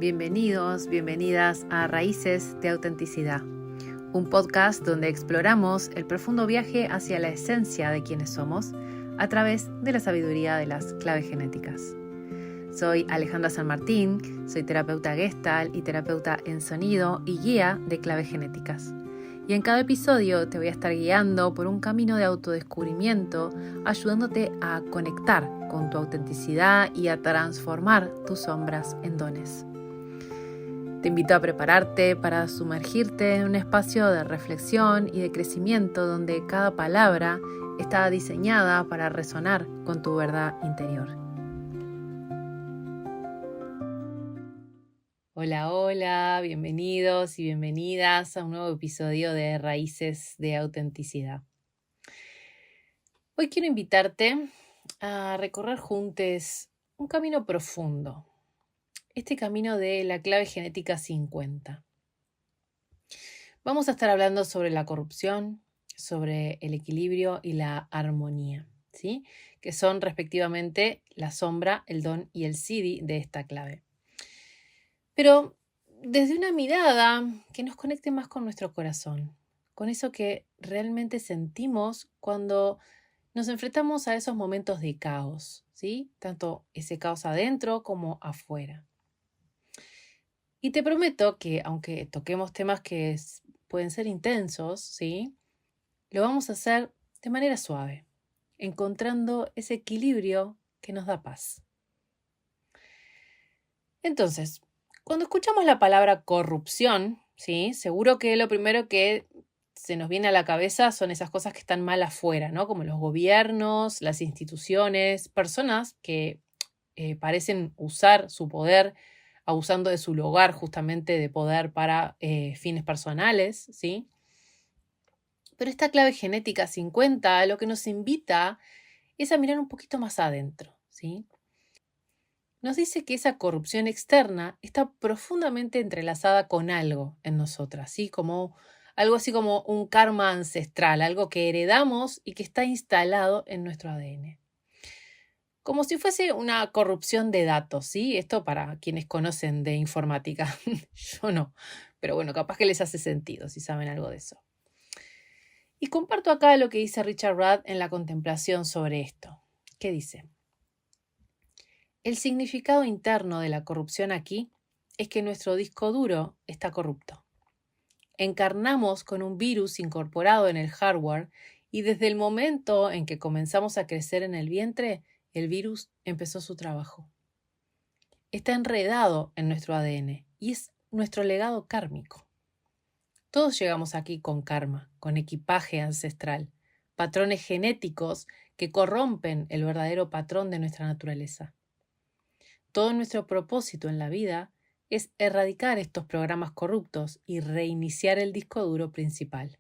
Bienvenidos, bienvenidas a Raíces de Autenticidad, un podcast donde exploramos el profundo viaje hacia la esencia de quienes somos a través de la sabiduría de las claves genéticas. Soy Alejandra San Martín, soy terapeuta Gestalt y terapeuta en sonido y guía de claves genéticas. Y en cada episodio te voy a estar guiando por un camino de autodescubrimiento, ayudándote a conectar con tu autenticidad y a transformar tus sombras en dones. Te invito a prepararte para sumergirte en un espacio de reflexión y de crecimiento donde cada palabra está diseñada para resonar con tu verdad interior. Hola, hola, bienvenidos y bienvenidas a un nuevo episodio de Raíces de Autenticidad. Hoy quiero invitarte a recorrer juntos un camino profundo. Este camino de la clave genética 50. Vamos a estar hablando sobre la corrupción, sobre el equilibrio y la armonía, ¿sí? Que son respectivamente la sombra, el don y el siddhi de esta clave. Pero desde una mirada que nos conecte más con nuestro corazón, con eso que realmente sentimos cuando nos enfrentamos a esos momentos de caos, ¿sí? Tanto ese caos adentro como afuera. Y te prometo que, aunque toquemos temas que pueden ser intensos, ¿sí? Lo vamos a hacer de manera suave, encontrando ese equilibrio que nos da paz. Entonces, cuando escuchamos la palabra corrupción, ¿sí? Seguro que lo primero que se nos viene a la cabeza son esas cosas que están mal afuera, ¿no? Como los gobiernos, las instituciones, personas que parecen usar su poder abusando de su lugar justamente de poder para fines personales, ¿sí? Pero esta clave genética 50 lo que nos invita es a mirar un poquito más adentro, ¿sí? Nos dice que esa corrupción externa está profundamente entrelazada con algo en nosotras, ¿sí? Como algo así como un karma ancestral, algo que heredamos y que está instalado en nuestro ADN. Como si fuese una corrupción de datos, ¿sí? Esto para quienes conocen de informática. Yo no, pero bueno, capaz que les hace sentido si saben algo de eso. Y comparto acá lo que dice Richard Rudd en la contemplación sobre esto. ¿Qué dice? El significado interno de la corrupción aquí es que nuestro disco duro está corrupto. Encarnamos con un virus incorporado en el hardware y desde el momento en que comenzamos a crecer en el vientre, el virus empezó su trabajo. Está enredado en nuestro ADN y es nuestro legado kármico. Todos llegamos aquí con karma, con equipaje ancestral, patrones genéticos que corrompen el verdadero patrón de nuestra naturaleza. Todo nuestro propósito en la vida es erradicar estos programas corruptos y reiniciar el disco duro principal.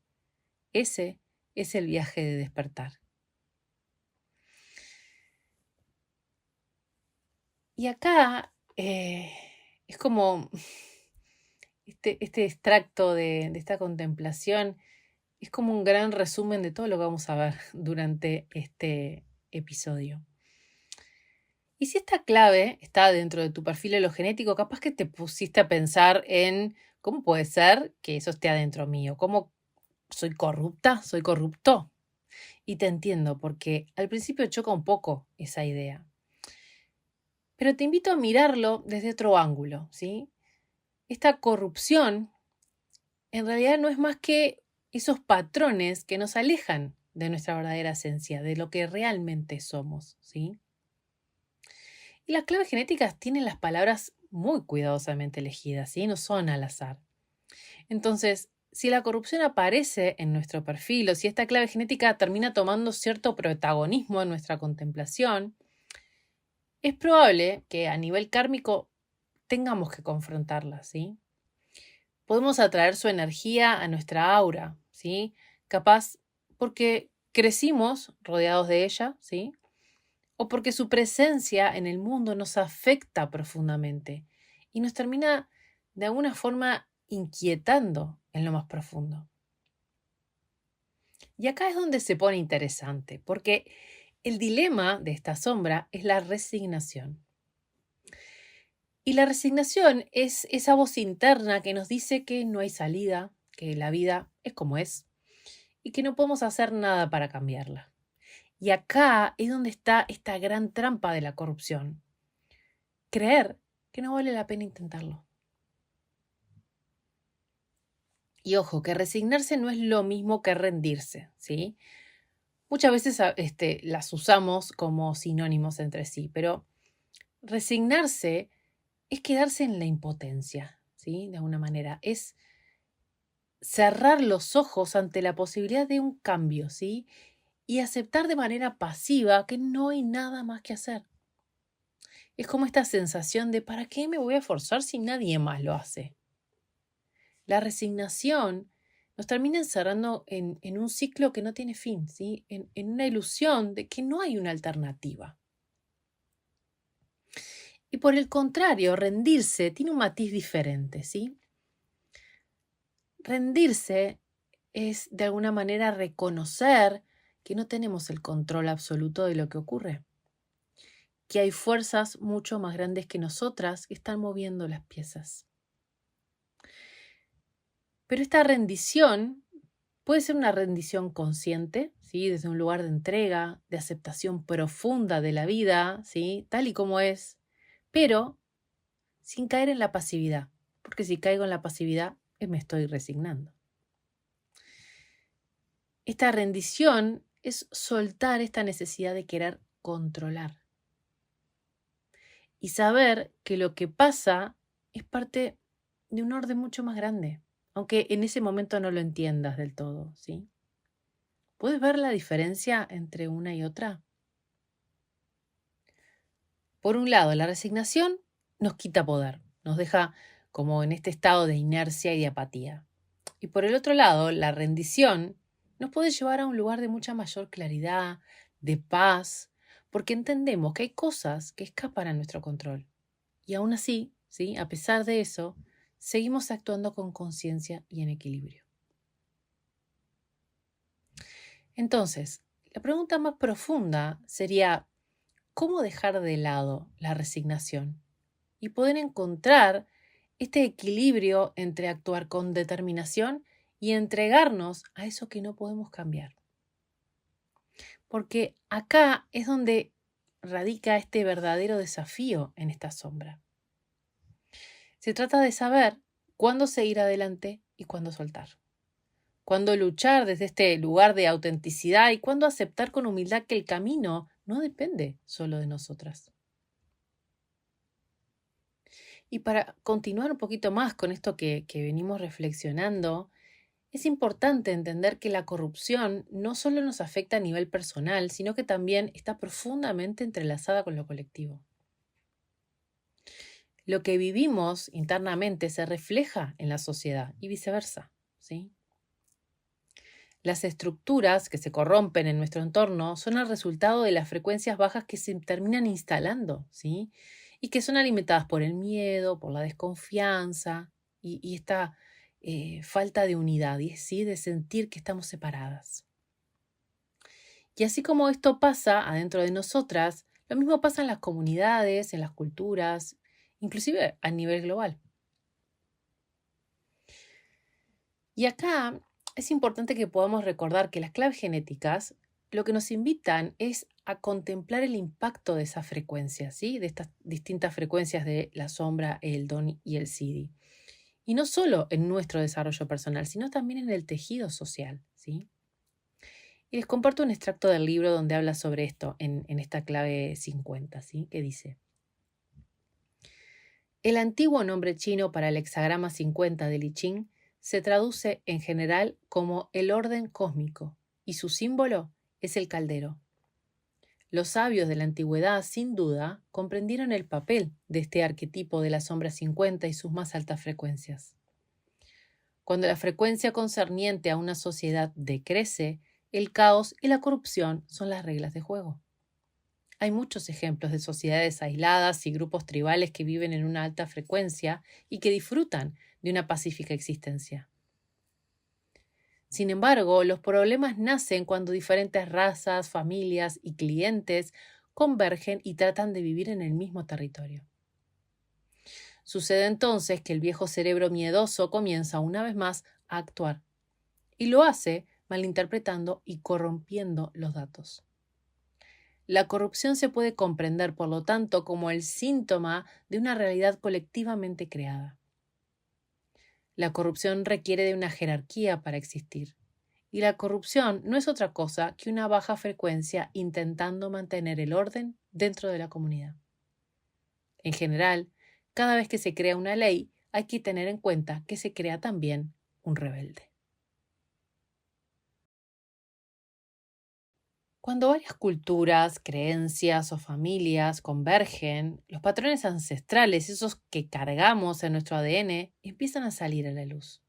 Ese es el viaje de despertar. Y acá es como este extracto de esta contemplación es como un gran resumen de todo lo que vamos a ver durante este episodio. Y si esta clave está dentro de tu perfil de lo genético, capaz que te pusiste a pensar en cómo puede ser que eso esté adentro mío, cómo soy corrupta, soy corrupto. Y te entiendo, porque al principio choca un poco esa idea. Pero te invito a mirarlo desde otro ángulo, ¿sí? Esta corrupción en realidad no es más que esos patrones que nos alejan de nuestra verdadera esencia, de lo que realmente somos, ¿sí? Y las claves genéticas tienen las palabras muy cuidadosamente elegidas, ¿sí? No son al azar. Entonces, si la corrupción aparece en nuestro perfil o si esta clave genética termina tomando cierto protagonismo en nuestra contemplación, es probable que a nivel kármico tengamos que confrontarla, ¿sí? Podemos atraer su energía a nuestra aura, ¿sí? Capaz porque crecimos rodeados de ella, ¿sí? O porque su presencia en el mundo nos afecta profundamente y nos termina de alguna forma inquietando en lo más profundo. Y acá es donde se pone interesante, porque el dilema de esta sombra es la resignación. Y la resignación es esa voz interna que nos dice que no hay salida, que la vida es como es y que no podemos hacer nada para cambiarla. Y acá es donde está esta gran trampa de la corrupción. Creer que no vale la pena intentarlo. Y ojo, que resignarse no es lo mismo que rendirse, ¿sí? Muchas veces las usamos como sinónimos entre sí, pero resignarse es quedarse en la impotencia, ¿sí? De alguna manera. Es cerrar los ojos ante la posibilidad de un cambio, ¿sí? Y aceptar de manera pasiva que no hay nada más que hacer. Es como esta sensación de ¿para qué me voy a forzar si nadie más lo hace? La resignación nos termina encerrando en un ciclo que no tiene fin, ¿sí? En una ilusión de que no hay una alternativa. Y por el contrario, rendirse tiene un matiz diferente, ¿sí? Rendirse es de alguna manera reconocer que no tenemos el control absoluto de lo que ocurre, que hay fuerzas mucho más grandes que nosotras que están moviendo las piezas. Pero esta rendición puede ser una rendición consciente, ¿sí? Desde un lugar de entrega, de aceptación profunda de la vida, ¿sí? Tal y como es, pero sin caer en la pasividad, porque si caigo en la pasividad, me estoy resignando. Esta rendición es soltar esta necesidad de querer controlar y saber que lo que pasa es parte de un orden mucho más grande, aunque en ese momento no lo entiendas del todo, ¿sí? ¿Puedes ver la diferencia entre una y otra? Por un lado, la resignación nos quita poder, nos deja como en este estado de inercia y de apatía. Y por el otro lado, la rendición nos puede llevar a un lugar de mucha mayor claridad, de paz, porque entendemos que hay cosas que escapan a nuestro control. Y aún así, ¿sí? A pesar de eso, seguimos actuando con conciencia y en equilibrio. Entonces, la pregunta más profunda sería, ¿cómo dejar de lado la resignación y poder encontrar este equilibrio entre actuar con determinación y entregarnos a eso que no podemos cambiar? Porque acá es donde radica este verdadero desafío en esta sombra. Se trata de saber cuándo seguir adelante y cuándo soltar. Cuándo luchar desde este lugar de autenticidad y cuándo aceptar con humildad que el camino no depende solo de nosotras. Y para continuar un poquito más con esto que venimos reflexionando, es importante entender que la corrupción no solo nos afecta a nivel personal, sino que también está profundamente entrelazada con lo colectivo. Lo que vivimos internamente se refleja en la sociedad y viceversa, ¿sí? Las estructuras que se corrompen en nuestro entorno son el resultado de las frecuencias bajas que se terminan instalando, ¿sí? Y que son alimentadas por el miedo, por la desconfianza y esta falta de unidad, ¿sí? De sentir que estamos separadas. Y así como esto pasa adentro de nosotras, lo mismo pasa en las comunidades, en las culturas, inclusive a nivel global. Y acá es importante que podamos recordar que las claves genéticas lo que nos invitan es a contemplar el impacto de esas frecuencias, ¿sí? De estas distintas frecuencias de la sombra, el don y el sidi. Y no solo en nuestro desarrollo personal, sino también en el tejido social, ¿sí? Y les comparto un extracto del libro donde habla sobre esto en esta clave 50, ¿sí? Que dice: el antiguo nombre chino para el hexagrama 50 del I Ching se traduce en general como el orden cósmico y su símbolo es el caldero. Los sabios de la antigüedad, sin duda, comprendieron el papel de este arquetipo de la sombra 50 y sus más altas frecuencias. Cuando la frecuencia concerniente a una sociedad decrece, el caos y la corrupción son las reglas de juego. Hay muchos ejemplos de sociedades aisladas y grupos tribales que viven en una alta frecuencia y que disfrutan de una pacífica existencia. Sin embargo, los problemas nacen cuando diferentes razas, familias y clientes convergen y tratan de vivir en el mismo territorio. Sucede entonces que el viejo cerebro miedoso comienza una vez más a actuar y lo hace malinterpretando y corrompiendo los datos. La corrupción se puede comprender, por lo tanto, como el síntoma de una realidad colectivamente creada. La corrupción requiere de una jerarquía para existir. Y la corrupción no es otra cosa que una baja frecuencia intentando mantener el orden dentro de la comunidad. En general, cada vez que se crea una ley, hay que tener en cuenta que se crea también un rebelde. Cuando varias culturas, creencias o familias convergen, los patrones ancestrales, esos que cargamos en nuestro ADN, empiezan a salir a la luz.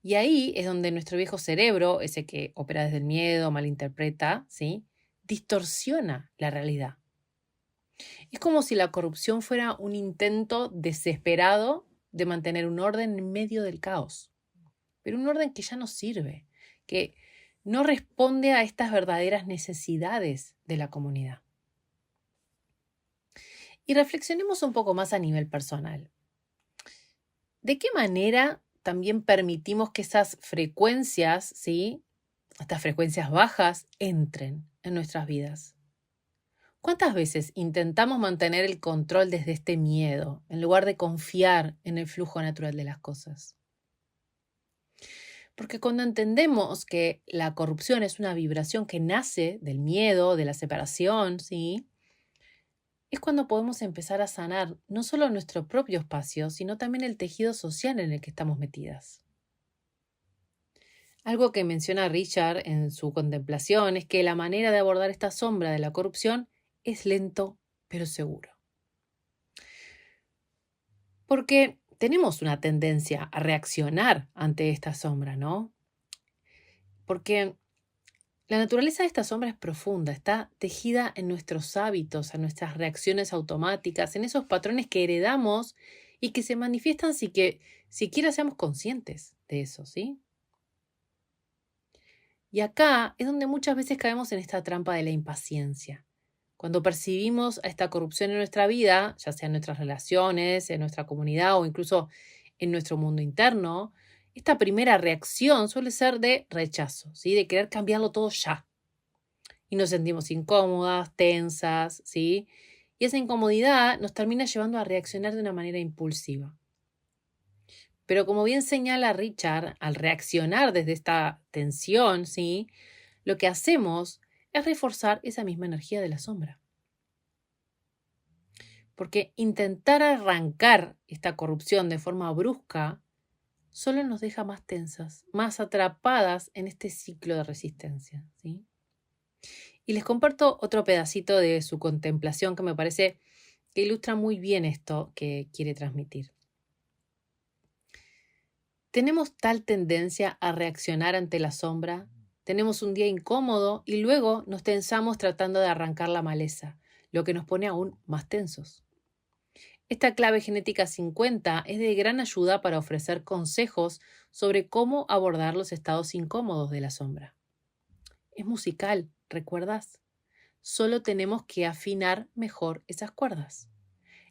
Y ahí es donde nuestro viejo cerebro, ese que opera desde el miedo, malinterpreta, ¿sí?, distorsiona la realidad. Es como si la corrupción fuera un intento desesperado de mantener un orden en medio del caos, pero un orden que ya no sirve, que no responde a estas verdaderas necesidades de la comunidad. Y reflexionemos un poco más a nivel personal. ¿De qué manera también permitimos que esas frecuencias, ¿sí?, estas frecuencias bajas, entren en nuestras vidas? ¿Cuántas veces intentamos mantener el control desde este miedo, en lugar de confiar en el flujo natural de las cosas? Porque cuando entendemos que la corrupción es una vibración que nace del miedo, de la separación, ¿sí?, es cuando podemos empezar a sanar no solo nuestro propio espacio, sino también el tejido social en el que estamos metidas. Algo que menciona Richard en su contemplación es que la manera de abordar esta sombra de la corrupción es lento pero seguro. Porque tenemos una tendencia a reaccionar ante esta sombra, ¿no? Porque la naturaleza de esta sombra es profunda, está tejida en nuestros hábitos, en nuestras reacciones automáticas, en esos patrones que heredamos y que se manifiestan sin que siquiera seamos conscientes de eso, ¿sí? Y acá es donde muchas veces caemos en esta trampa de la impaciencia. Cuando percibimos esta corrupción en nuestra vida, ya sea en nuestras relaciones, en nuestra comunidad o incluso en nuestro mundo interno, esta primera reacción suele ser de rechazo, ¿sí?, de querer cambiarlo todo ya. Y nos sentimos incómodas, tensas, ¿sí? Y esa incomodidad nos termina llevando a reaccionar de una manera impulsiva. Pero como bien señala Richard, al reaccionar desde esta tensión, ¿sí?, lo que hacemos es reforzar esa misma energía de la sombra. Porque intentar arrancar esta corrupción de forma brusca solo nos deja más tensas, más atrapadas en este ciclo de resistencia, ¿sí? Y les comparto otro pedacito de su contemplación que me parece que ilustra muy bien esto que quiere transmitir. Tenemos tal tendencia a reaccionar ante la sombra, tenemos un día incómodo y luego nos tensamos tratando de arrancar la maleza, lo que nos pone aún más tensos. Esta clave genética 50 es de gran ayuda para ofrecer consejos sobre cómo abordar los estados incómodos de la sombra. Es musical, ¿recuerdas? Solo tenemos que afinar mejor esas cuerdas.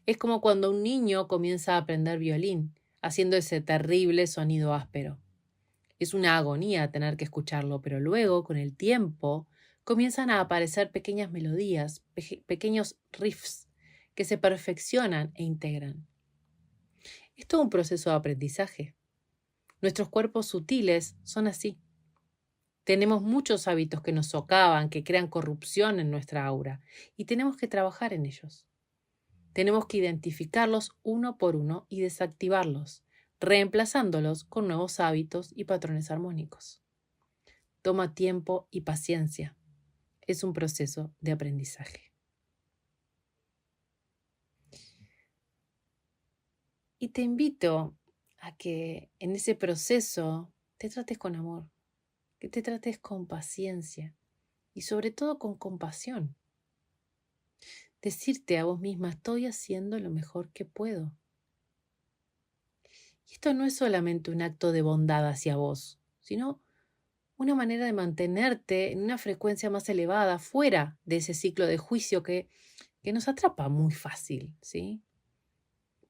Es como cuando un niño comienza a aprender violín, haciendo ese terrible sonido áspero. Es una agonía tener que escucharlo, pero luego, con el tiempo, comienzan a aparecer pequeñas melodías, pequeños riffs que se perfeccionan e integran. Es todo un proceso de aprendizaje. Nuestros cuerpos sutiles son así. Tenemos muchos hábitos que nos socavan, que crean corrupción en nuestra aura, y tenemos que trabajar en ellos. Tenemos que identificarlos uno por uno y desactivarlos, reemplazándolos con nuevos hábitos y patrones armónicos. Toma tiempo y paciencia. Es un proceso de aprendizaje. Y te invito a que en ese proceso te trates con amor, que te trates con paciencia y sobre todo con compasión. Decirte a vos misma, estoy haciendo lo mejor que puedo. Y esto no es solamente un acto de bondad hacia vos, sino una manera de mantenerte en una frecuencia más elevada, fuera de ese ciclo de juicio que nos atrapa muy fácil, ¿sí?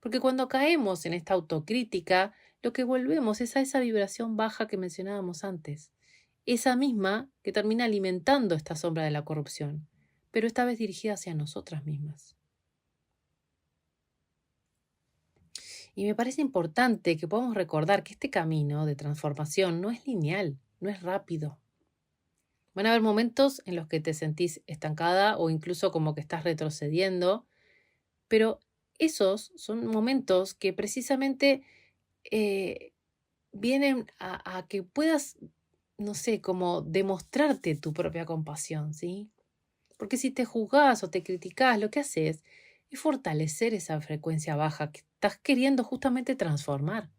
Porque cuando caemos en esta autocrítica, lo que volvemos es a esa vibración baja que mencionábamos antes. Esa misma que termina alimentando esta sombra de la corrupción, pero esta vez dirigida hacia nosotras mismas. Y me parece importante que podamos recordar que este camino de transformación no es lineal, no es rápido. Van a haber momentos en los que te sentís estancada o incluso como que estás retrocediendo, pero esos son momentos que precisamente eh, vienen a que puedas, no sé, como demostrarte tu propia compasión, ¿sí? Porque si te juzgás o te criticás, lo que haces es fortalecer esa frecuencia baja que estás queriendo justamente transformar.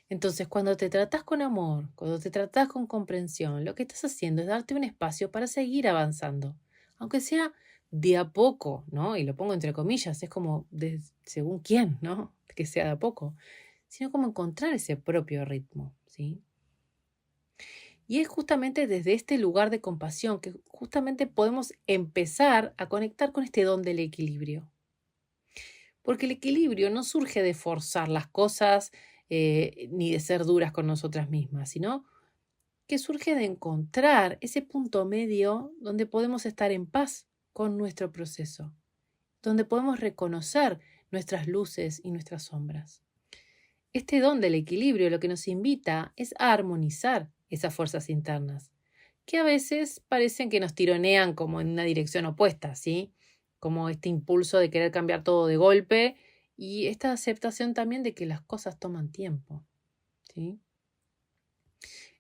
Entonces, cuando te tratás con amor, cuando te tratás con comprensión, lo que estás haciendo es darte un espacio para seguir avanzando, aunque sea de a poco, ¿no? Y lo pongo entre comillas, es como de según quién, ¿no? Que sea de a poco, sino como encontrar ese propio ritmo, ¿sí? Y es justamente desde este lugar de compasión que justamente podemos empezar a conectar con este don del equilibrio. Porque el equilibrio no surge de forzar las cosas ni de ser duras con nosotras mismas, sino que surge de encontrar ese punto medio donde podemos estar en paz con nuestro proceso, donde podemos reconocer nuestras luces y nuestras sombras. Este don del equilibrio lo que nos invita es a armonizar esas fuerzas internas, que a veces parecen que nos tironean como en una dirección opuesta, ¿sí? Como este impulso de querer cambiar todo de golpe y esta aceptación también de que las cosas toman tiempo, ¿sí?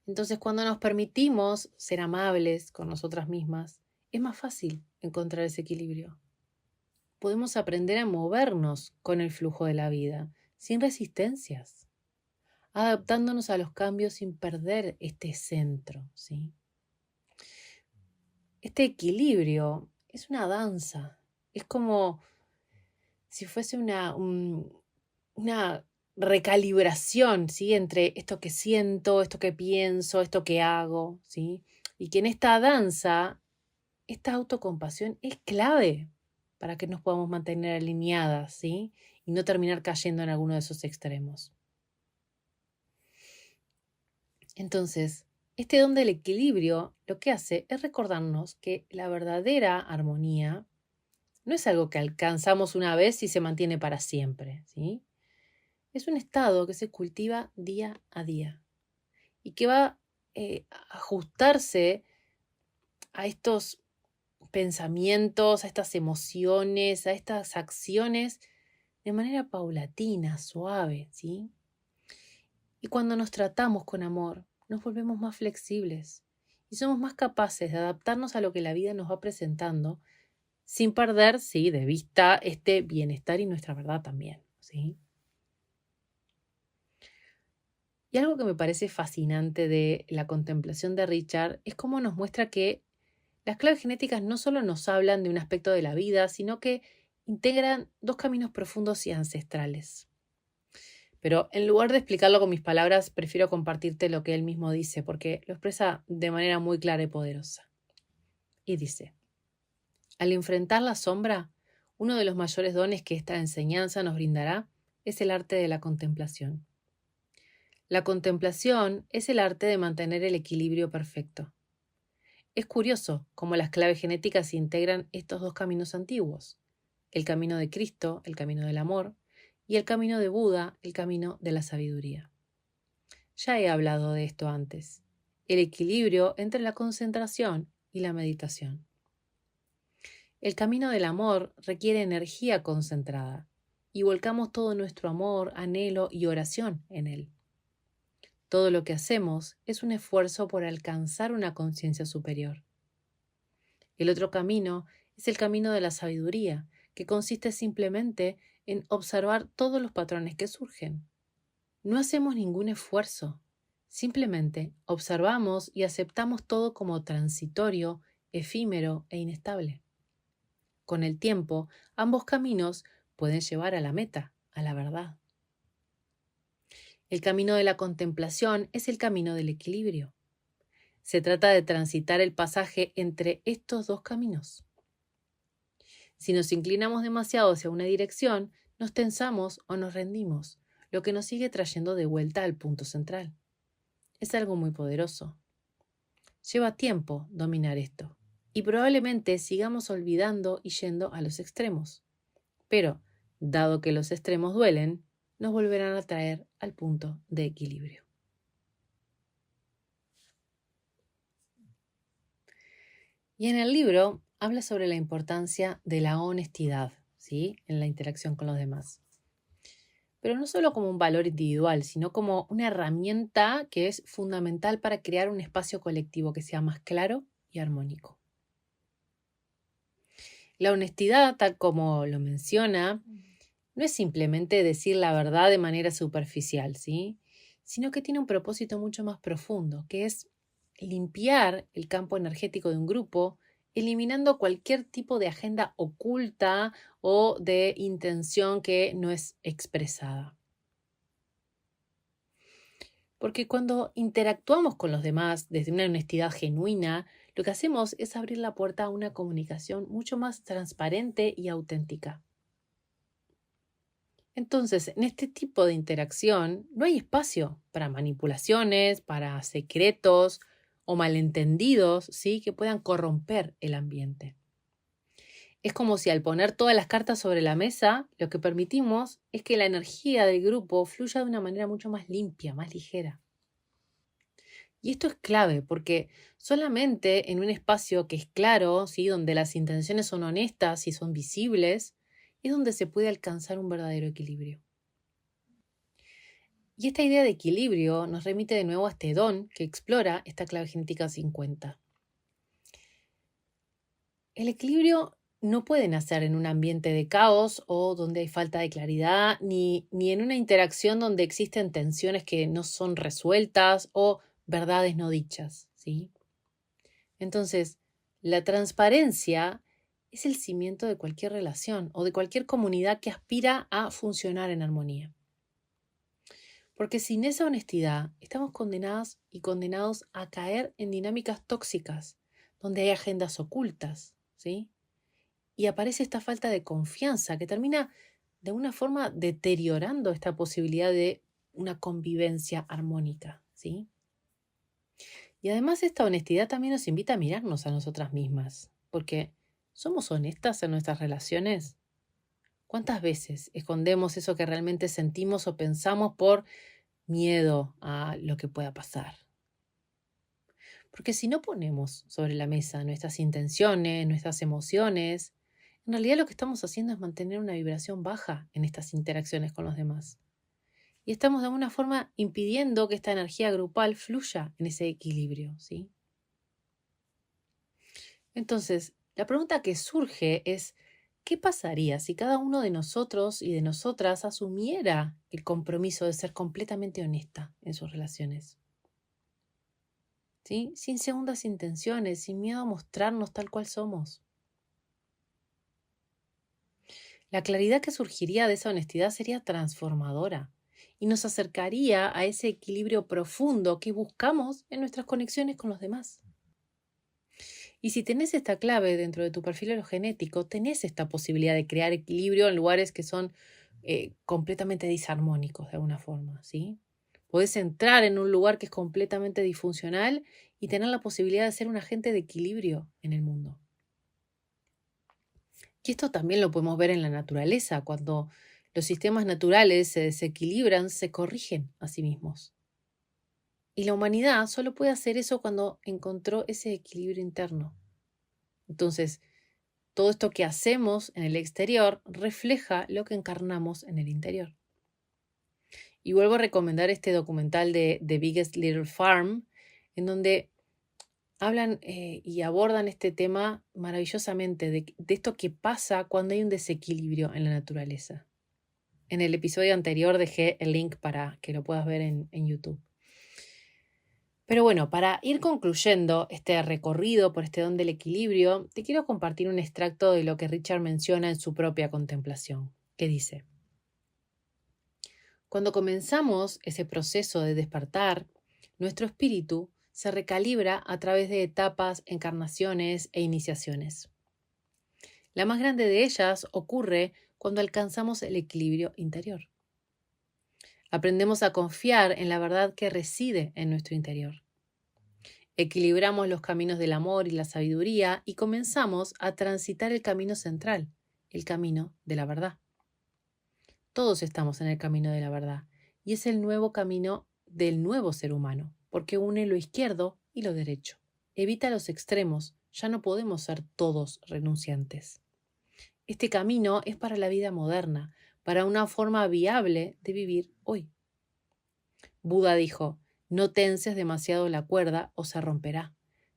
Entonces, cuando nos permitimos ser amables con nosotras mismas, es más fácil encontrar ese equilibrio. Podemos aprender a movernos con el flujo de la vida, sin resistencias, adaptándonos a los cambios sin perder este centro, ¿sí? Este equilibrio es una danza, es como si fuese una recalibración, ¿sí? Entre esto que siento, esto que pienso, esto que hago, ¿sí? Y que en esta danza, esta autocompasión es clave para que nos podamos mantener alineadas, ¿sí? Y no terminar cayendo en alguno de esos extremos. Entonces, este don del equilibrio lo que hace es recordarnos que la verdadera armonía no es algo que alcanzamos una vez y se mantiene para siempre, ¿sí? Es un estado que se cultiva día a día y que va a ajustarse a estos pensamientos, a estas emociones, a estas acciones de manera paulatina, suave, ¿sí? Y cuando nos tratamos con amor, nos volvemos más flexibles y somos más capaces de adaptarnos a lo que la vida nos va presentando sin perder, sí, de vista este bienestar y nuestra verdad también, ¿sí? Y algo que me parece fascinante de la contemplación de Richard es cómo nos muestra que las claves genéticas no solo nos hablan de un aspecto de la vida, sino que integran dos caminos profundos y ancestrales. Pero en lugar de explicarlo con mis palabras, prefiero compartirte lo que él mismo dice, porque lo expresa de manera muy clara y poderosa. Y dice, al enfrentar la sombra, uno de los mayores dones que esta enseñanza nos brindará es el arte de la contemplación. La contemplación es el arte de mantener el equilibrio perfecto. Es curioso cómo las claves genéticas integran estos dos caminos antiguos, el camino de Cristo, el camino del amor, y el camino de Buda, el camino de la sabiduría. Ya he hablado de esto antes, el equilibrio entre la concentración y la meditación. El camino del amor requiere energía concentrada y volcamos todo nuestro amor, anhelo y oración en él. Todo lo que hacemos es un esfuerzo por alcanzar una conciencia superior. El otro camino es el camino de la sabiduría, que consiste simplemente en observar todos los patrones que surgen. No hacemos ningún esfuerzo, simplemente observamos y aceptamos todo como transitorio, efímero e inestable. Con el tiempo, ambos caminos pueden llevar a la meta, a la verdad. El camino de la contemplación es el camino del equilibrio. Se trata de transitar el pasaje entre estos dos caminos. Si nos inclinamos demasiado hacia una dirección, nos tensamos o nos rendimos, lo que nos sigue trayendo de vuelta al punto central. Es algo muy poderoso. Lleva tiempo dominar esto, y probablemente sigamos olvidando y yendo a los extremos. Pero, dado que los extremos duelen, nos volverán a traer al punto de equilibrio. Y en el libro habla sobre la importancia de la honestidad, ¿sí?, en la interacción con los demás. Pero no solo como un valor individual, sino como una herramienta que es fundamental para crear un espacio colectivo que sea más claro y armónico. La honestidad, tal como lo menciona, no es simplemente decir la verdad de manera superficial, ¿sí?, sino que tiene un propósito mucho más profundo, que es limpiar el campo energético de un grupo, eliminando cualquier tipo de agenda oculta o de intención que no es expresada. Porque cuando interactuamos con los demás desde una honestidad genuina, lo que hacemos es abrir la puerta a una comunicación mucho más transparente y auténtica. Entonces, en este tipo de interacción no hay espacio para manipulaciones, para secretos o malentendidos, ¿sí?, que puedan corromper el ambiente. Es como si al poner todas las cartas sobre la mesa, lo que permitimos es que la energía del grupo fluya de una manera mucho más limpia, más ligera. Y esto es clave porque solamente en un espacio que es claro, ¿sí?, donde las intenciones son honestas y son visibles, es donde se puede alcanzar un verdadero equilibrio. Y esta idea de equilibrio nos remite de nuevo a este don que explora esta clave genética 50. El equilibrio no puede nacer en un ambiente de caos o donde hay falta de claridad, ni en una interacción donde existen tensiones que no son resueltas o verdades no dichas, ¿sí? Entonces, la transparencia es el cimiento de cualquier relación o de cualquier comunidad que aspira a funcionar en armonía. Porque sin esa honestidad estamos condenadas y condenados a caer en dinámicas tóxicas, donde hay agendas ocultas, ¿sí? Y aparece esta falta de confianza que termina de una forma deteriorando esta posibilidad de una convivencia armónica, ¿sí? Y además esta honestidad también nos invita a mirarnos a nosotras mismas, porque ¿somos honestas en nuestras relaciones? ¿Cuántas veces escondemos eso que realmente sentimos o pensamos por miedo a lo que pueda pasar? Porque si no ponemos sobre la mesa nuestras intenciones, nuestras emociones, en realidad lo que estamos haciendo es mantener una vibración baja en estas interacciones con los demás. Y estamos de alguna forma impidiendo que esta energía grupal fluya en ese equilibrio, ¿sí? Entonces, la pregunta que surge es, ¿qué pasaría si cada uno de nosotros y de nosotras asumiera el compromiso de ser completamente honesta en sus relaciones? ¿Sí? Sin segundas intenciones, sin miedo a mostrarnos tal cual somos. La claridad que surgiría de esa honestidad sería transformadora y nos acercaría a ese equilibrio profundo que buscamos en nuestras conexiones con los demás. Y si tenés esta clave dentro de tu perfil genético, tenés esta posibilidad de crear equilibrio en lugares que son completamente disarmónicos de alguna forma, ¿sí? Podés entrar en un lugar que es completamente disfuncional y tener la posibilidad de ser un agente de equilibrio en el mundo. Y esto también lo podemos ver en la naturaleza. Cuando los sistemas naturales se desequilibran, se corrigen a sí mismos. Y la humanidad solo puede hacer eso cuando encontró ese equilibrio interno. Entonces, todo esto que hacemos en el exterior refleja lo que encarnamos en el interior. Y vuelvo a recomendar este documental de The Biggest Little Farm, en donde hablan y abordan este tema maravillosamente, de esto que pasa cuando hay un desequilibrio en la naturaleza. En el episodio anterior dejé el link para que lo puedas ver en YouTube. Pero bueno, para ir concluyendo este recorrido por este don del equilibrio, te quiero compartir un extracto de lo que Richard menciona en su propia contemplación, que dice: cuando comenzamos ese proceso de despertar, nuestro espíritu se recalibra a través de etapas, encarnaciones e iniciaciones. La más grande de ellas ocurre cuando alcanzamos el equilibrio interior. Aprendemos a confiar en la verdad que reside en nuestro interior. Equilibramos los caminos del amor y la sabiduría y comenzamos a transitar el camino central, el camino de la verdad. Todos estamos en el camino de la verdad y es el nuevo camino del nuevo ser humano, porque une lo izquierdo y lo derecho. Evita los extremos, ya no podemos ser todos renunciantes. Este camino es para la vida moderna, para una forma viable de vivir hoy. Buda dijo, no tenses demasiado la cuerda o se romperá.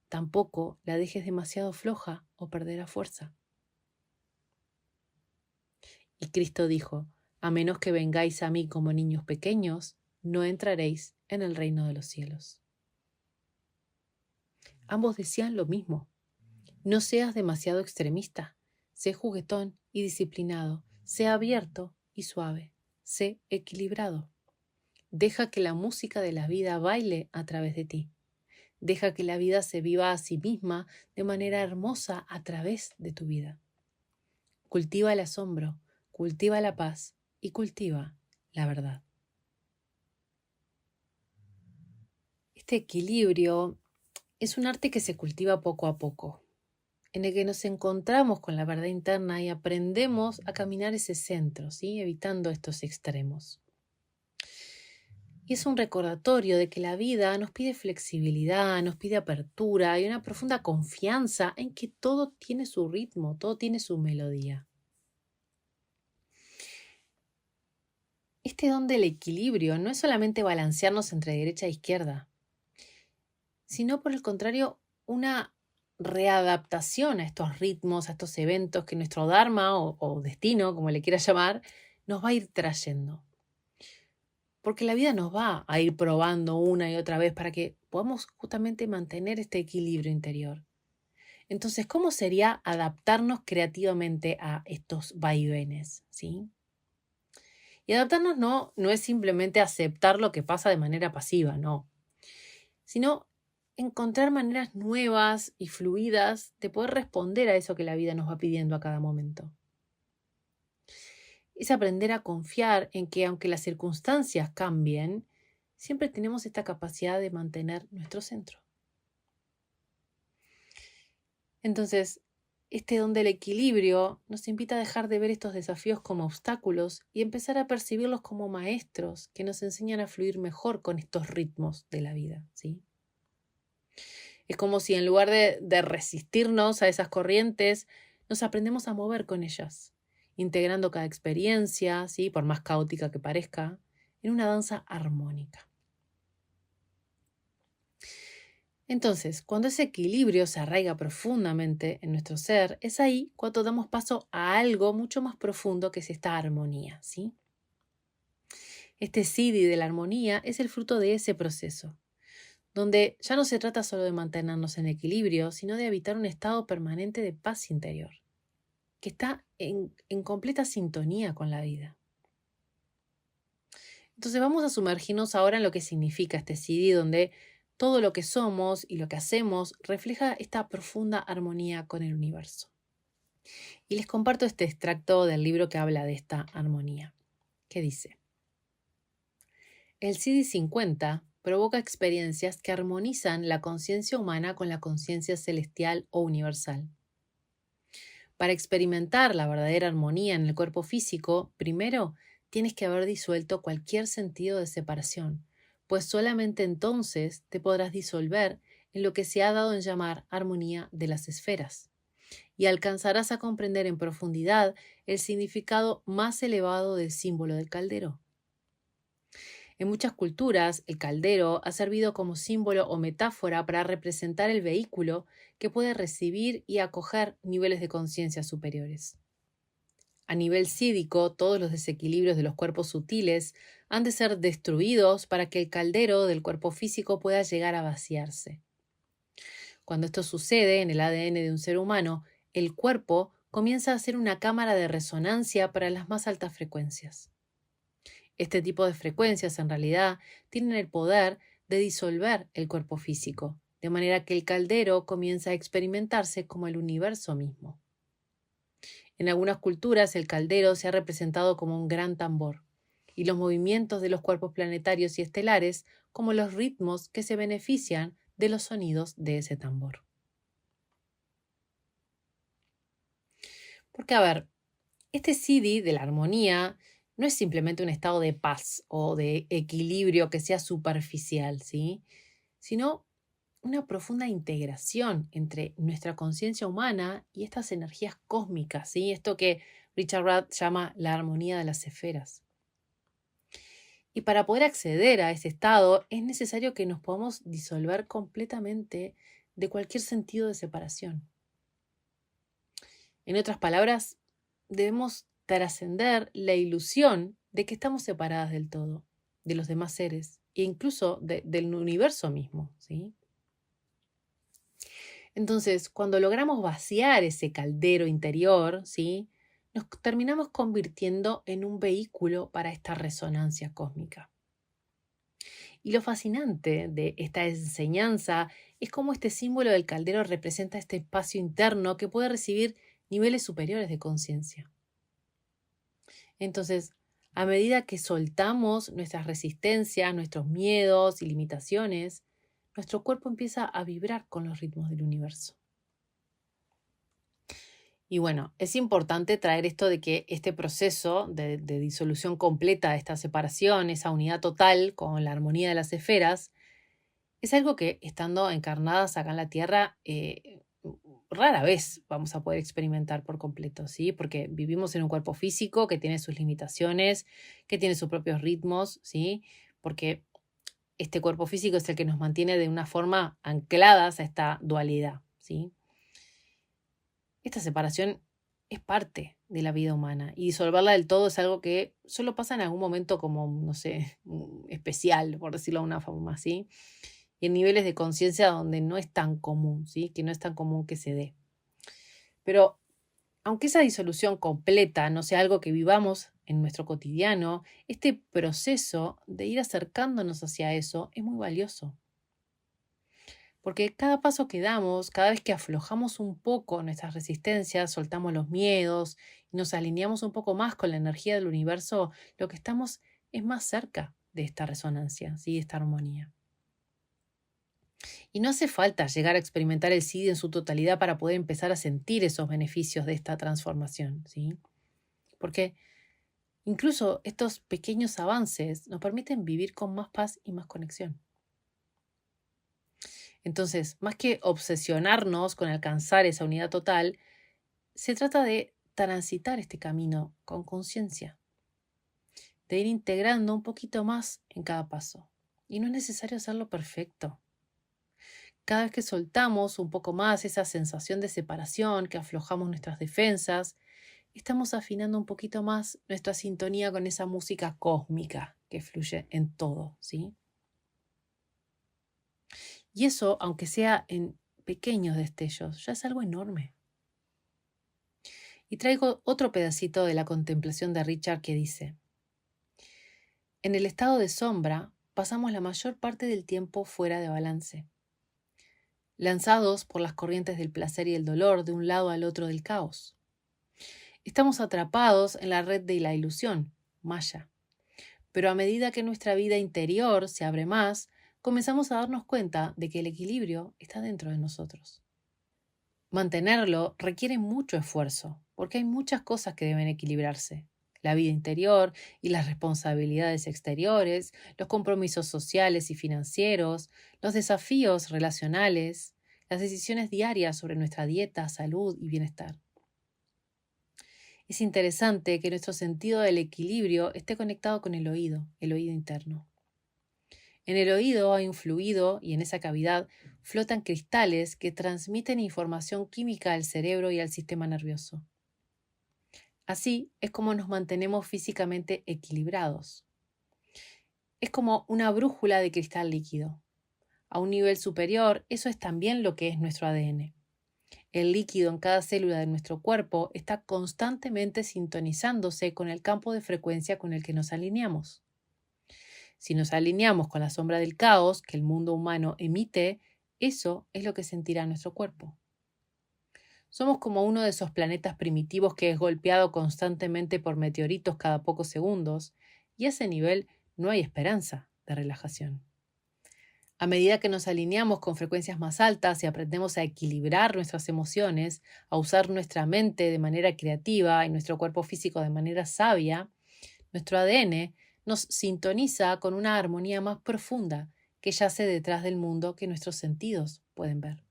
Tampoco la dejes demasiado floja o perderá fuerza. Y Cristo dijo, a menos que vengáis a mí como niños pequeños, no entraréis en el reino de los cielos. Ambos decían lo mismo. No seas demasiado extremista. Sé juguetón y disciplinado. Sé abierto y suave. Sé equilibrado. Deja que la música de la vida baile a través de ti. Deja que la vida se viva a sí misma de manera hermosa a través de tu vida. Cultiva el asombro, cultiva la paz y cultiva la verdad. Este equilibrio es un arte que se cultiva poco a poco, en el que nos encontramos con la verdad interna y aprendemos a caminar ese centro, ¿sí? Evitando estos extremos. Y es un recordatorio de que la vida nos pide flexibilidad, nos pide apertura y una profunda confianza en que todo tiene su ritmo, todo tiene su melodía. Este don del equilibrio no es solamente balancearnos entre derecha e izquierda, sino por el contrario, una readaptación a estos ritmos, a estos eventos que nuestro dharma o destino, como le quieras llamar, nos va a ir trayendo. Porque la vida nos va a ir probando una y otra vez para que podamos justamente mantener este equilibrio interior. Entonces, ¿cómo sería adaptarnos creativamente a estos vaivenes? ¿Sí? Y adaptarnos no es simplemente aceptar lo que pasa de manera pasiva, no, sino encontrar maneras nuevas y fluidas de poder responder a eso que la vida nos va pidiendo a cada momento. Es aprender a confiar en que aunque las circunstancias cambien, siempre tenemos esta capacidad de mantener nuestro centro. Entonces, este don del equilibrio nos invita a dejar de ver estos desafíos como obstáculos y empezar a percibirlos como maestros que nos enseñan a fluir mejor con estos ritmos de la vida, ¿sí? Es como si en lugar de resistirnos a esas corrientes, nos aprendemos a mover con ellas, integrando cada experiencia, ¿sí? Por más caótica que parezca, en una danza armónica. Entonces, cuando ese equilibrio se arraiga profundamente en nuestro ser, es ahí cuando damos paso a algo mucho más profundo que es esta armonía, ¿sí? Este siddhi de la armonía es el fruto de ese proceso, donde ya no se trata solo de mantenernos en equilibrio, sino de habitar un estado permanente de paz interior, que está en completa sintonía con la vida. Entonces vamos a sumergirnos ahora en lo que significa este siddhi, donde todo lo que somos y lo que hacemos refleja esta profunda armonía con el universo. Y les comparto este extracto del libro que habla de esta armonía, que dice: el siddhi 50 provoca experiencias que armonizan la conciencia humana con la conciencia celestial o universal. Para experimentar la verdadera armonía en el cuerpo físico, primero tienes que haber disuelto cualquier sentido de separación, pues solamente entonces te podrás disolver en lo que se ha dado en llamar armonía de las esferas, y alcanzarás a comprender en profundidad el significado más elevado del símbolo del caldero. En muchas culturas, el caldero ha servido como símbolo o metáfora para representar el vehículo que puede recibir y acoger niveles de conciencia superiores. A nivel sídico, todos los desequilibrios de los cuerpos sutiles han de ser destruidos para que el caldero del cuerpo físico pueda llegar a vaciarse. Cuando esto sucede en el ADN de un ser humano, el cuerpo comienza a ser una cámara de resonancia para las más altas frecuencias. Este tipo de frecuencias, en realidad, tienen el poder de disolver el cuerpo físico, de manera que el caldero comienza a experimentarse como el universo mismo. En algunas culturas el caldero se ha representado como un gran tambor, y los movimientos de los cuerpos planetarios y estelares como los ritmos que se benefician de los sonidos de ese tambor. Porque, a ver, este siddhi de la armonía no es simplemente un estado de paz o de equilibrio que sea superficial, ¿sí? Sino una profunda integración entre nuestra conciencia humana y estas energías cósmicas, ¿sí? Esto que Richard Rudd llama la armonía de las esferas. Y para poder acceder a ese estado es necesario que nos podamos disolver completamente de cualquier sentido de separación. En otras palabras, debemos trascender la ilusión de que estamos separadas del todo, de los demás seres e incluso del universo mismo, ¿sí? Entonces, cuando logramos vaciar ese caldero interior, ¿sí? Nos terminamos convirtiendo en un vehículo para esta resonancia cósmica. Y lo fascinante de esta enseñanza es cómo este símbolo del caldero representa este espacio interno que puede recibir niveles superiores de conciencia. Entonces, a medida que soltamos nuestras resistencias, nuestros miedos y limitaciones, nuestro cuerpo empieza a vibrar con los ritmos del universo. Y bueno, es importante traer esto de que este proceso de disolución completa de esta separación, esa unidad total con la armonía de las esferas, es algo que estando encarnadas acá en la Tierra, rara vez vamos a poder experimentar por completo, ¿sí? Porque vivimos en un cuerpo físico que tiene sus limitaciones, que tiene sus propios ritmos, ¿sí? Porque este cuerpo físico es el que nos mantiene de una forma ancladas a esta dualidad, ¿sí? Esta separación es parte de la vida humana y disolverla del todo es algo que solo pasa en algún momento como, no sé, especial, por decirlo de una forma así, y en niveles de conciencia donde no es tan común, ¿sí? Que no es tan común que se dé. Pero aunque esa disolución completa no sea algo que vivamos en nuestro cotidiano, este proceso de ir acercándonos hacia eso es muy valioso. Porque cada paso que damos, cada vez que aflojamos un poco nuestras resistencias, soltamos los miedos y nos alineamos un poco más con la energía del universo, lo que estamos es más cerca de esta resonancia, ¿sí? De esta armonía. Y no hace falta llegar a experimentar el SID en su totalidad para poder empezar a sentir esos beneficios de esta transformación, ¿sí? Porque incluso estos pequeños avances nos permiten vivir con más paz y más conexión. Entonces, más que obsesionarnos con alcanzar esa unidad total, se trata de transitar este camino con conciencia, de ir integrando un poquito más en cada paso. Y no es necesario hacerlo perfecto. Cada vez que soltamos un poco más esa sensación de separación, que aflojamos nuestras defensas, estamos afinando un poquito más nuestra sintonía con esa música cósmica que fluye en todo, ¿sí? Y eso, aunque sea en pequeños destellos, ya es algo enorme. Y traigo otro pedacito de la contemplación de Richard que dice: en el estado de sombra pasamos la mayor parte del tiempo fuera de balance, lanzados por las corrientes del placer y el dolor de un lado al otro del caos. Estamos atrapados en la red de la ilusión, Maya. Pero a medida que nuestra vida interior se abre más, comenzamos a darnos cuenta de que el equilibrio está dentro de nosotros. Mantenerlo requiere mucho esfuerzo, porque hay muchas cosas que deben equilibrarse. La vida interior y las responsabilidades exteriores, los compromisos sociales y financieros, los desafíos relacionales, las decisiones diarias sobre nuestra dieta, salud y bienestar. Es interesante que nuestro sentido del equilibrio esté conectado con el oído interno. En el oído hay un fluido y en esa cavidad flotan cristales que transmiten información química al cerebro y al sistema nervioso. Así es como nos mantenemos físicamente equilibrados. Es como una brújula de cristal líquido. A un nivel superior, eso es también lo que es nuestro ADN. El líquido en cada célula de nuestro cuerpo está constantemente sintonizándose con el campo de frecuencia con el que nos alineamos. Si nos alineamos con la sombra del caos que el mundo humano emite, eso es lo que sentirá nuestro cuerpo. Somos como uno de esos planetas primitivos que es golpeado constantemente por meteoritos cada pocos segundos, y a ese nivel no hay esperanza de relajación. A medida que nos alineamos con frecuencias más altas y aprendemos a equilibrar nuestras emociones, a usar nuestra mente de manera creativa y nuestro cuerpo físico de manera sabia, nuestro ADN nos sintoniza con una armonía más profunda que yace detrás del mundo que nuestros sentidos pueden ver.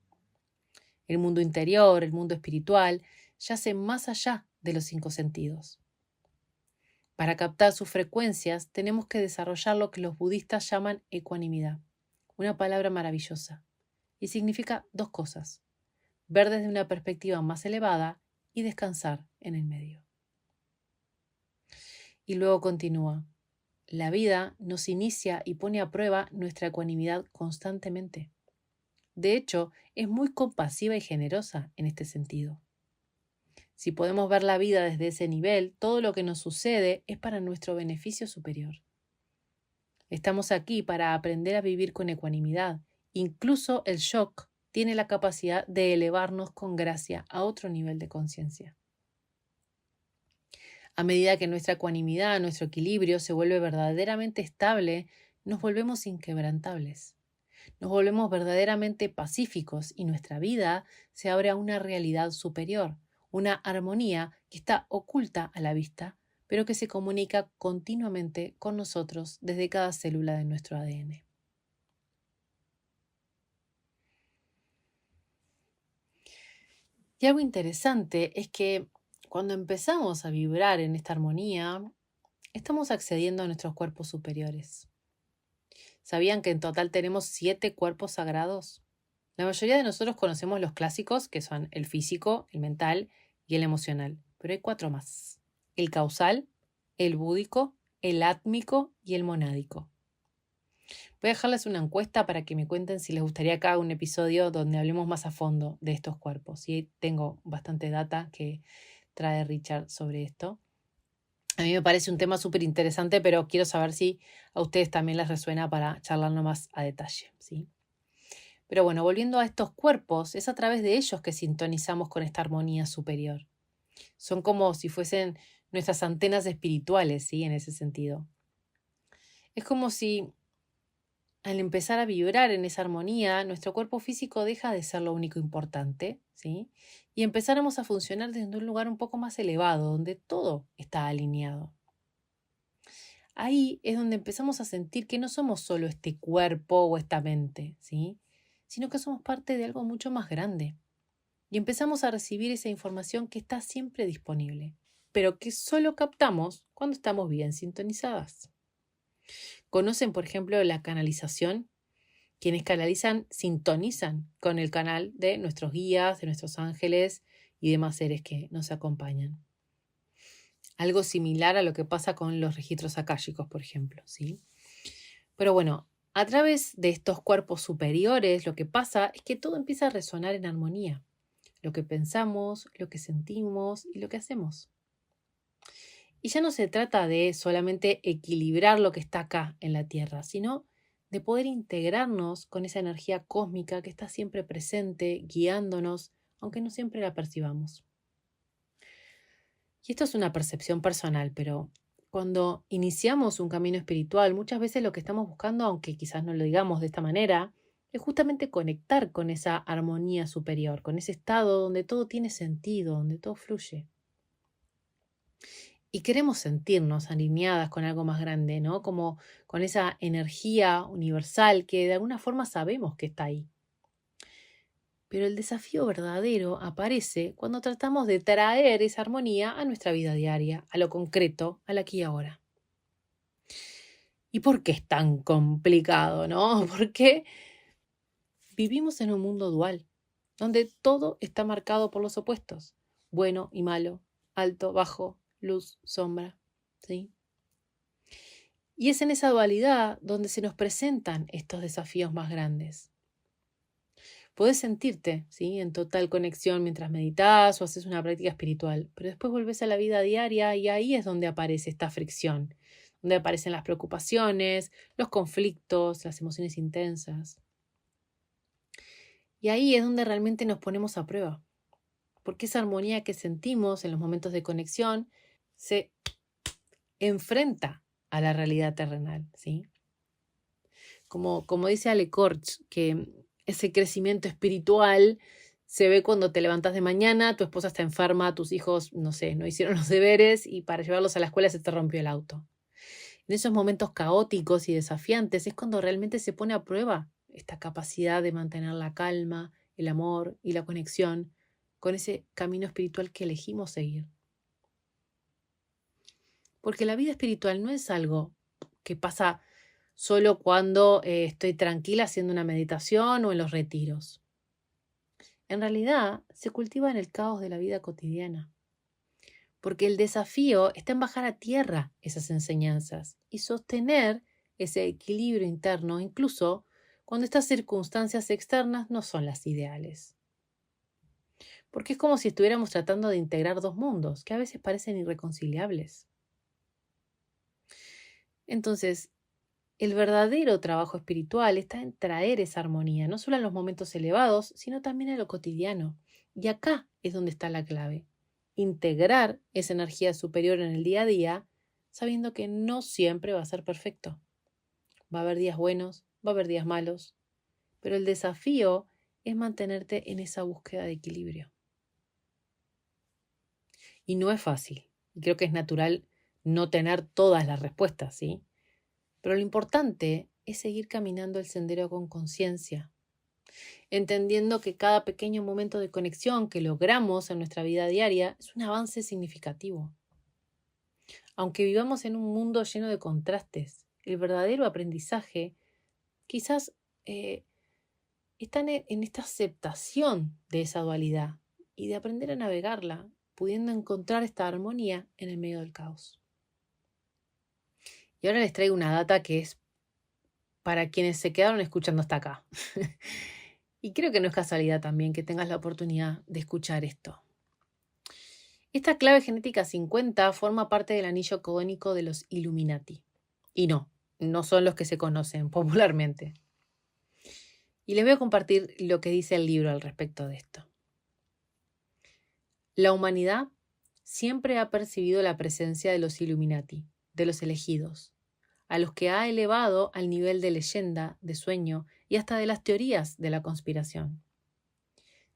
El mundo interior, el mundo espiritual, yace más allá de los 5 sentidos. Para captar sus frecuencias tenemos que desarrollar lo que los budistas llaman ecuanimidad, una palabra maravillosa, y significa 2 cosas: ver desde una perspectiva más elevada y descansar en el medio. Y luego continúa: la vida nos inicia y pone a prueba nuestra ecuanimidad constantemente. De hecho, es muy compasiva y generosa en este sentido. Si podemos ver la vida desde ese nivel, todo lo que nos sucede es para nuestro beneficio superior. Estamos aquí para aprender a vivir con ecuanimidad. Incluso el shock tiene la capacidad de elevarnos con gracia a otro nivel de conciencia. A medida que nuestra ecuanimidad, nuestro equilibrio se vuelve verdaderamente estable, nos volvemos inquebrantables. Nos volvemos verdaderamente pacíficos y nuestra vida se abre a una realidad superior, una armonía que está oculta a la vista, pero que se comunica continuamente con nosotros desde cada célula de nuestro ADN. Y algo interesante es que cuando empezamos a vibrar en esta armonía, estamos accediendo a nuestros cuerpos superiores. ¿Sabían que en total tenemos 7 cuerpos sagrados? La mayoría de nosotros conocemos los clásicos, que son el físico, el mental y el emocional, pero hay 4 más: el causal, el búdico, el átmico y el monádico. Voy a dejarles una encuesta para que me cuenten si les gustaría que haga un episodio donde hablemos más a fondo de estos cuerpos. Y tengo bastante data que trae Richard sobre esto. A mí me parece un tema súper interesante, pero quiero saber si a ustedes también les resuena para charlarlo más a detalle, ¿sí? Pero bueno, volviendo a estos cuerpos, es a través de ellos que sintonizamos con esta armonía superior. Son como si fuesen nuestras antenas espirituales, ¿sí? En ese sentido. Es como si al empezar a vibrar en esa armonía, nuestro cuerpo físico deja de ser lo único importante, ¿sí? Y empezáramos a funcionar desde un lugar un poco más elevado, donde todo está alineado. Ahí es donde empezamos a sentir que no somos solo este cuerpo o esta mente, ¿sí? Sino que somos parte de algo mucho más grande. Y empezamos a recibir esa información que está siempre disponible, pero que solo captamos cuando estamos bien sintonizadas. ¿Conocen, por ejemplo, la canalización? Quienes canalizan sintonizan con el canal de nuestros guías, de nuestros ángeles y demás seres que nos acompañan. Algo similar a lo que pasa con los registros akáshicos, por ejemplo, ¿sí? Pero bueno, a través de estos cuerpos superiores, lo que pasa es que todo empieza a resonar en armonía. Lo que pensamos, lo que sentimos y lo que hacemos. Y ya no se trata de solamente equilibrar lo que está acá en la Tierra, sino de poder integrarnos con esa energía cósmica que está siempre presente, guiándonos, aunque no siempre la percibamos. Y esto es una percepción personal, pero cuando iniciamos un camino espiritual, muchas veces lo que estamos buscando, aunque quizás no lo digamos de esta manera, es justamente conectar con esa armonía superior, con ese estado donde todo tiene sentido, donde todo fluye. Y queremos sentirnos alineadas con algo más grande, ¿no? Como con esa energía universal que de alguna forma sabemos que está ahí. Pero el desafío verdadero aparece cuando tratamos de traer esa armonía a nuestra vida diaria, a lo concreto, al aquí y ahora. ¿Y por qué es tan complicado, no? Porque vivimos en un mundo dual, donde todo está marcado por los opuestos: bueno y malo, alto, bajo, luz, sombra, ¿sí? Y es en esa dualidad donde se nos presentan estos desafíos más grandes. Podés sentirte, ¿sí?, en total conexión mientras meditas o haces una práctica espiritual, pero después volvés a la vida diaria y ahí es donde aparece esta fricción, donde aparecen las preocupaciones, los conflictos, las emociones intensas. Y ahí es donde realmente nos ponemos a prueba, porque esa armonía que sentimos en los momentos de conexión se enfrenta a la realidad terrenal, ¿sí? Como dice Ale Korch, que ese crecimiento espiritual se ve cuando te levantas de mañana, tu esposa está enferma, tus hijos, no sé, no hicieron los deberes y para llevarlos a la escuela se te rompió el auto. En esos momentos caóticos y desafiantes es cuando realmente se pone a prueba esta capacidad de mantener la calma, el amor y la conexión con ese camino espiritual que elegimos seguir. Porque la vida espiritual no es algo que pasa solo cuando estoy tranquila haciendo una meditación o en los retiros. En realidad, se cultiva en el caos de la vida cotidiana. Porque el desafío está en bajar a tierra esas enseñanzas y sostener ese equilibrio interno, incluso cuando estas circunstancias externas no son las ideales. Porque es como si estuviéramos tratando de integrar dos mundos que a veces parecen irreconciliables. Entonces, el verdadero trabajo espiritual está en traer esa armonía, no solo en los momentos elevados, sino también en lo cotidiano. Y acá es donde está la clave. Integrar esa energía superior en el día a día, sabiendo que no siempre va a ser perfecto. Va a haber días buenos, va a haber días malos, pero el desafío es mantenerte en esa búsqueda de equilibrio. Y no es fácil. Y creo que es natural no tener todas las respuestas, ¿sí? Pero lo importante es seguir caminando el sendero con conciencia, entendiendo que cada pequeño momento de conexión que logramos en nuestra vida diaria es un avance significativo. Aunque vivamos en un mundo lleno de contrastes, el verdadero aprendizaje quizás está en esta aceptación de esa dualidad y de aprender a navegarla, pudiendo encontrar esta armonía en el medio del caos. Y ahora les traigo una data que es para quienes se quedaron escuchando hasta acá. Y creo que no es casualidad también que tengas la oportunidad de escuchar esto. Esta clave genética 50 forma parte del anillo códonico de los Illuminati. Y no son los que se conocen popularmente. Y les voy a compartir lo que dice el libro al respecto de esto. La humanidad siempre ha percibido la presencia de los Illuminati, de los elegidos, a los que ha elevado al nivel de leyenda, de sueño y hasta de las teorías de la conspiración.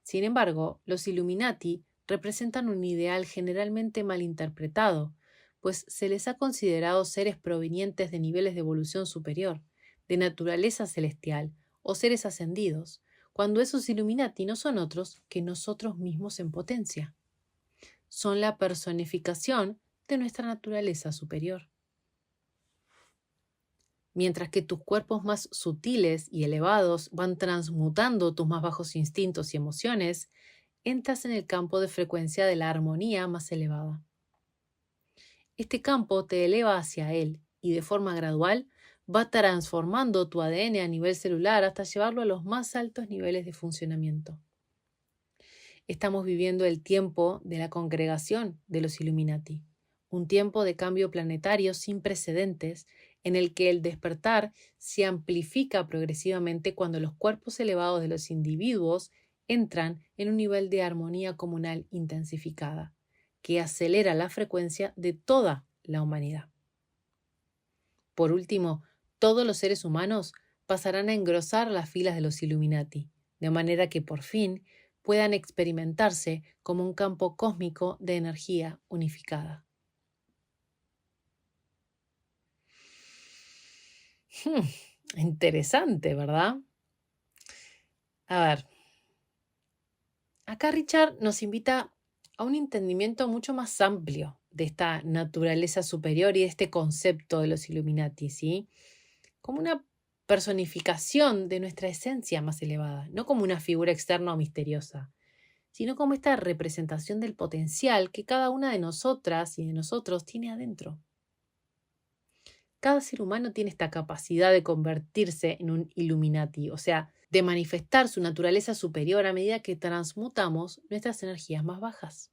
Sin embargo, los Illuminati representan un ideal generalmente malinterpretado, pues se les ha considerado seres provenientes de niveles de evolución superior, de naturaleza celestial o seres ascendidos, cuando esos Illuminati no son otros que nosotros mismos en potencia. Son la personificación de nuestra naturaleza superior. Mientras que tus cuerpos más sutiles y elevados van transmutando tus más bajos instintos y emociones, entras en el campo de frecuencia de la armonía más elevada. Este campo te eleva hacia él y de forma gradual va transformando tu ADN a nivel celular hasta llevarlo a los más altos niveles de funcionamiento. Estamos viviendo el tiempo de la congregación de los Illuminati, un tiempo de cambio planetario sin precedentes en el que el despertar se amplifica progresivamente cuando los cuerpos elevados de los individuos entran en un nivel de armonía comunal intensificada, que acelera la frecuencia de toda la humanidad. Por último, todos los seres humanos pasarán a engrosar las filas de los Illuminati, de manera que por fin puedan experimentarse como un campo cósmico de energía unificada. Interesante, ¿verdad? A ver, acá Richard nos invita a un entendimiento mucho más amplio de esta naturaleza superior y de este concepto de los Illuminati, ¿sí? Como una personificación de nuestra esencia más elevada, no como una figura externa o misteriosa, sino como esta representación del potencial que cada una de nosotras y de nosotros tiene adentro. Cada ser humano tiene esta capacidad de convertirse en un Illuminati, o sea, de manifestar su naturaleza superior a medida que transmutamos nuestras energías más bajas.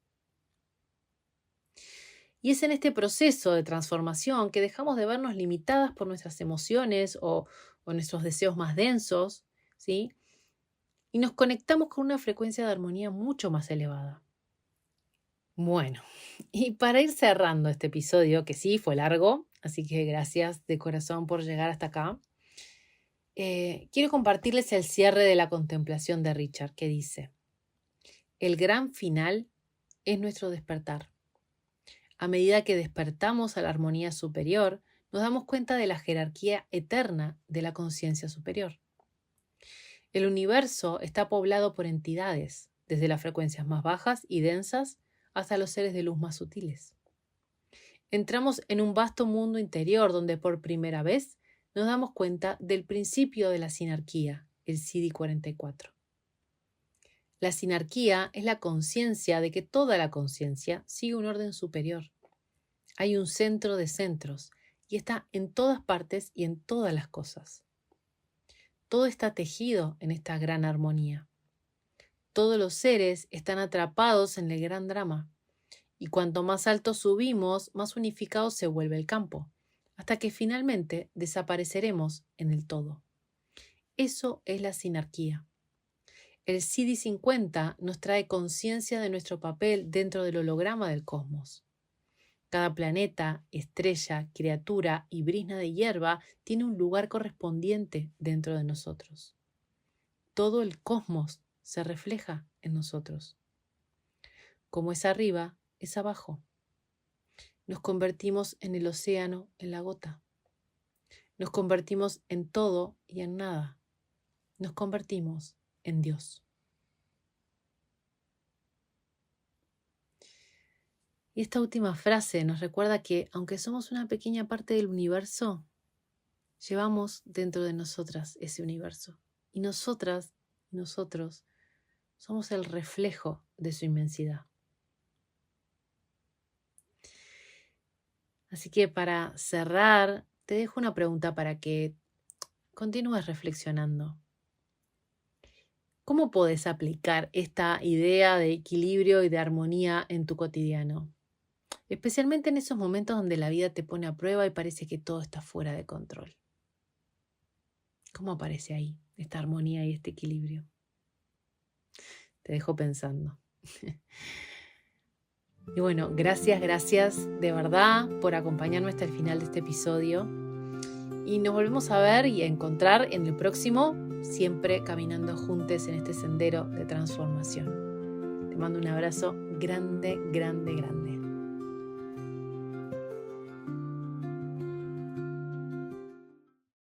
Y es en este proceso de transformación que dejamos de vernos limitadas por nuestras emociones o nuestros deseos más densos, ¿sí? Y nos conectamos con una frecuencia de armonía mucho más elevada. Bueno, y para ir cerrando este episodio, que sí fue largo, así que gracias de corazón por llegar hasta acá, quiero compartirles el cierre de la contemplación de Richard, que dice: el gran final es nuestro despertar. A medida que despertamos a la armonía superior, nos damos cuenta de la jerarquía eterna de la conciencia superior. El universo está poblado por entidades, desde las frecuencias más bajas y densas hasta los seres de luz más sutiles. Entramos en un vasto mundo interior donde por primera vez nos damos cuenta del principio de la sinarquía, el CD44. La sinarquía es la conciencia de que toda la conciencia sigue un orden superior. Hay un centro de centros y está en todas partes y en todas las cosas. Todo está tejido en esta gran armonía. Todos los seres están atrapados en el gran drama. Y cuanto más alto subimos, más unificado se vuelve el campo, hasta que finalmente desapareceremos en el todo. Eso es la sinarquía. El CD50 nos trae conciencia de nuestro papel dentro del holograma del cosmos. Cada planeta, estrella, criatura y brizna de hierba tiene un lugar correspondiente dentro de nosotros. Todo el cosmos se refleja en nosotros. Como es arriba, es abajo. Nos convertimos en el océano, en la gota. Nos convertimos en todo y en nada. Nos convertimos en Dios. Y esta última frase nos recuerda que, aunque somos una pequeña parte del universo, llevamos dentro de nosotras ese universo. Y nosotras y nosotros somos el reflejo de su inmensidad. Así que para cerrar, te dejo una pregunta para que continúes reflexionando. ¿Cómo puedes aplicar esta idea de equilibrio y de armonía en tu cotidiano? Especialmente en esos momentos donde la vida te pone a prueba y parece que todo está fuera de control. ¿Cómo aparece ahí esta armonía y este equilibrio? Te dejo pensando. Y bueno, gracias de verdad por acompañarme hasta el final de este episodio. Y nos volvemos a ver y a encontrar en el próximo, siempre caminando juntos en este sendero de transformación. Te mando un abrazo grande, grande, grande.